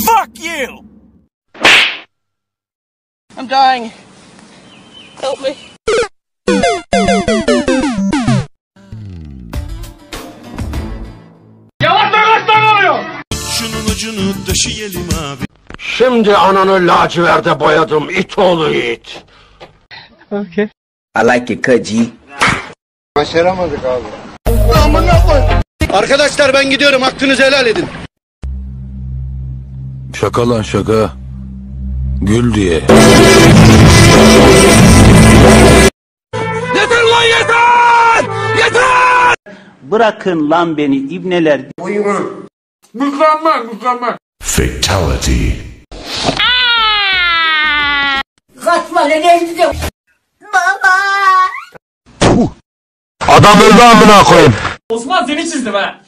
Fuck you! I'm dying. Help me. Şunun ucunu döşeyelim abi. Şimdi ananı laciverde boyadım it oğlu it. Okay. I like it cut G. Başaramadık abi. Arkadaşlar ben gidiyorum, hakkınızı helal edin. Şaka lan şaka. Gül diye. Yeter lan yeter! Yeter! Bırakın lan beni ibneler. Mükemmel. Fatality. Kaçma lan elinde. Baba. Adam öldü amına koyayım. Osman seni çizdim ha.